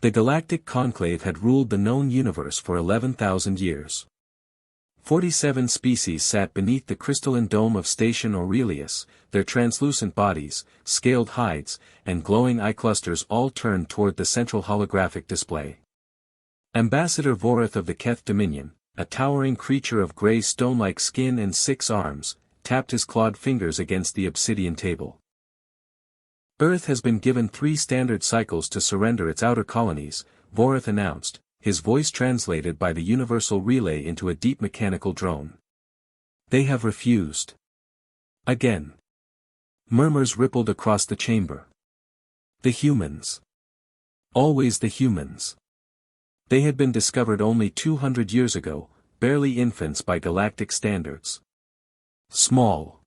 The galactic conclave had ruled the known universe for 11,000 years. 47 species sat beneath the crystalline dome of Station Aurelius, their translucent bodies, scaled hides, and glowing eye clusters all turned toward the central holographic display. Ambassador Vorith of the Keth Dominion, a towering creature of gray stone-like skin and 6 arms, tapped his clawed fingers against the obsidian table. Earth has been given 3 standard cycles to surrender its outer colonies, Vorith announced, his voice translated by the universal relay into a deep mechanical drone. They have refused. Again. Murmurs rippled across the chamber. The humans. Always the humans. They had been discovered only 200 years ago, barely infants by galactic standards. Small.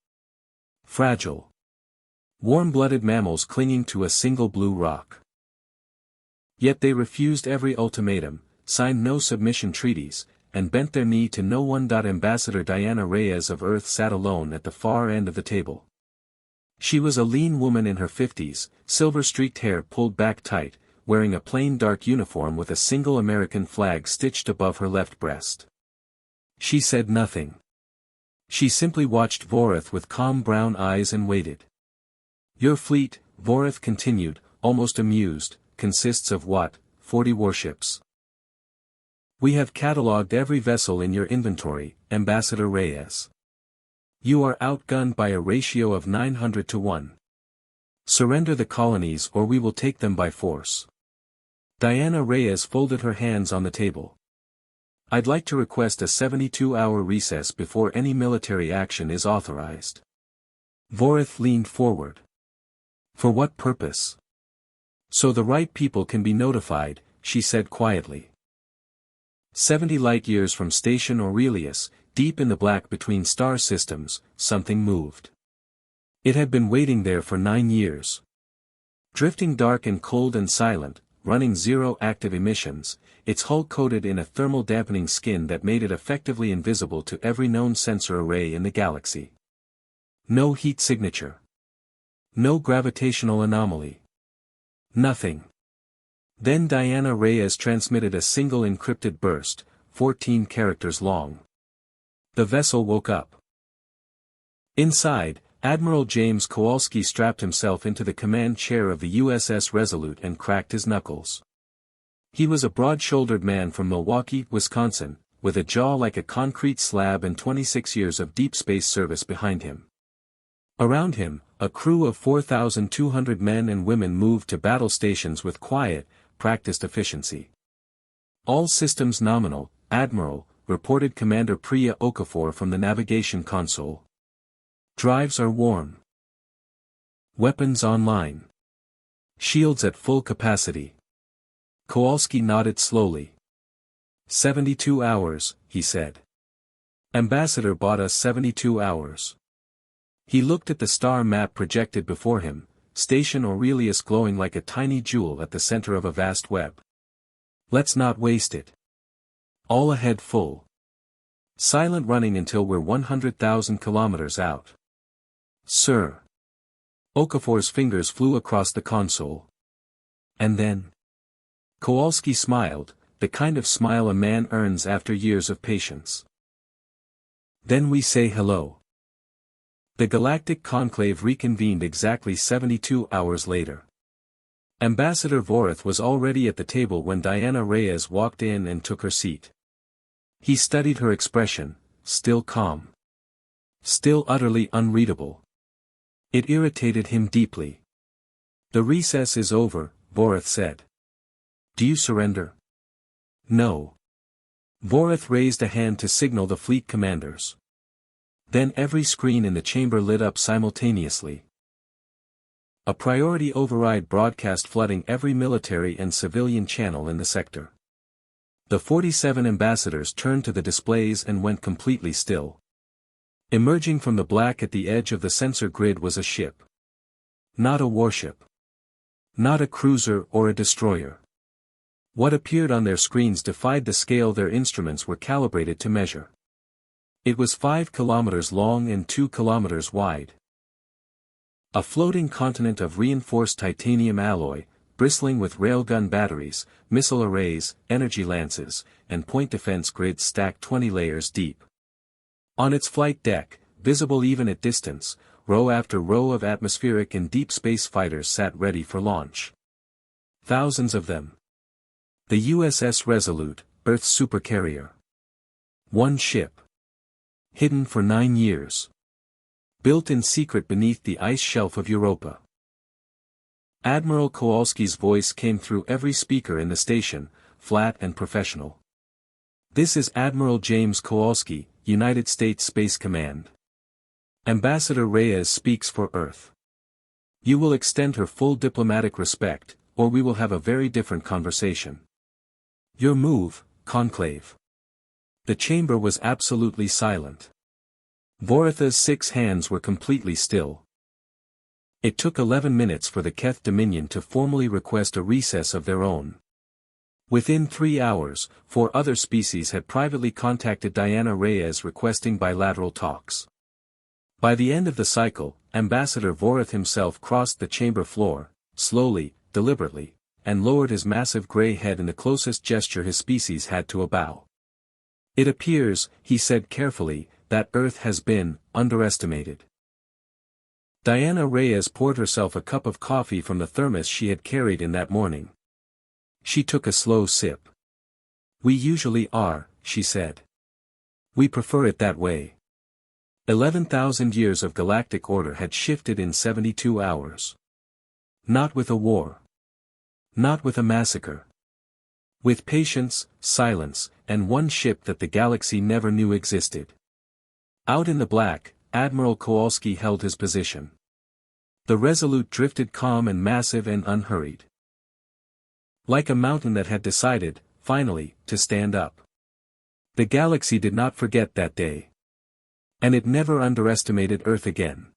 Fragile. Warm-blooded mammals clinging to a single blue rock. Yet they refused every ultimatum, signed no submission treaties, and bent their knee to no one. Ambassador Diana Reyes of Earth sat alone at the far end of the table. She was a lean woman in her 50s, silver-streaked hair pulled back tight, wearing a plain dark uniform with a single American flag stitched above her left breast. She said nothing. She simply watched Vorith with calm brown eyes and waited. Your fleet, Vorith continued, almost amused, consists of what, 40 warships? We have catalogued every vessel in your inventory, Ambassador Reyes. You are outgunned by a ratio of 900 to 1. Surrender the colonies or we will take them by force. Diana Reyes folded her hands on the table. I'd like to request a 72-hour recess before any military action is authorized. Vorith leaned forward. For what purpose? So the right people can be notified, she said quietly. 70 light-years from Station Aurelius, deep in the black between star systems, something moved. It had been waiting there for 9 years. Drifting dark and cold and silent, running 0 active emissions, its hull coated in a thermal dampening skin that made it effectively invisible to every known sensor array in the galaxy. No heat signature. No gravitational anomaly. Nothing. Then Diana Reyes transmitted a single encrypted burst, 14 characters long. The vessel woke up. Inside, Admiral James Kowalski strapped himself into the command chair of the USS Resolute and cracked his knuckles. He was a broad-shouldered man from Milwaukee, Wisconsin, with a jaw like a concrete slab and 26 years of deep space service behind him. Around him, a crew of 4,200 men and women moved to battle stations with quiet, practiced efficiency. All systems nominal, Admiral, reported Commander Priya Okafor from the navigation console. Drives are warm. Weapons online. Shields at full capacity. Kowalski nodded slowly. 72 hours, he said. Ambassador bought us 72 hours. He looked at the star map projected before him, Station Aurelius glowing like a tiny jewel at the center of a vast web. Let's not waste it. All ahead full. Silent running until we're 100,000 kilometers out. Sir. Okafor's fingers flew across the console. And then? Kowalski smiled, the kind of smile a man earns after years of patience. Then we say hello. The Galactic Conclave reconvened exactly 72 hours later. Ambassador Vorith was already at the table when Diana Reyes walked in and took her seat. He studied her expression, still calm. Still utterly unreadable. It irritated him deeply. The recess is over, Vorith said. Do you surrender? No. Vorith raised a hand to signal the fleet commanders. Then every screen in the chamber lit up simultaneously. A priority override broadcast flooding every military and civilian channel in the sector. The 47 ambassadors turned to the displays and went completely still. Emerging from the black at the edge of the sensor grid was a ship. Not a warship. Not a cruiser or a destroyer. What appeared on their screens defied the scale their instruments were calibrated to measure. It was 5 kilometers long and 2 kilometers wide. A floating continent of reinforced titanium alloy, bristling with railgun batteries, missile arrays, energy lances, and point defense grids stacked 20 layers deep. On its flight deck, visible even at distance, row after row of atmospheric and deep space fighters sat ready for launch. Thousands of them. The USS Resolute, Earth's supercarrier. One ship. Hidden for 9 years. Built in secret beneath the ice shelf of Europa. Admiral Kowalski's voice came through every speaker in the station, flat and professional. This is Admiral James Kowalski, United States Space Command. Ambassador Reyes speaks for Earth. You will extend her full diplomatic respect, or we will have a very different conversation. Your move, Conclave. The chamber was absolutely silent. Voritha's 6 hands were completely still. It took 11 minutes for the Keth Dominion to formally request a recess of their own. Within 3 hours, 4 other species had privately contacted Diana Reyes requesting bilateral talks. By the end of the cycle, Ambassador Vorith himself crossed the chamber floor, slowly, deliberately, and lowered his massive gray head in the closest gesture his species had to a bow. It appears, he said carefully, that Earth has been underestimated. Diana Reyes poured herself a cup of coffee from the thermos she had carried in that morning. She took a slow sip. We usually are, she said. We prefer it that way. 11,000 years of galactic order had shifted in 72 hours. Not with a war. Not with a massacre. With patience, silence, and one ship that the galaxy never knew existed. Out in the black, Admiral Kowalski held his position. The Resolute drifted calm and massive and unhurried. Like a mountain that had decided, finally, to stand up. The galaxy did not forget that day. And it never underestimated Earth again.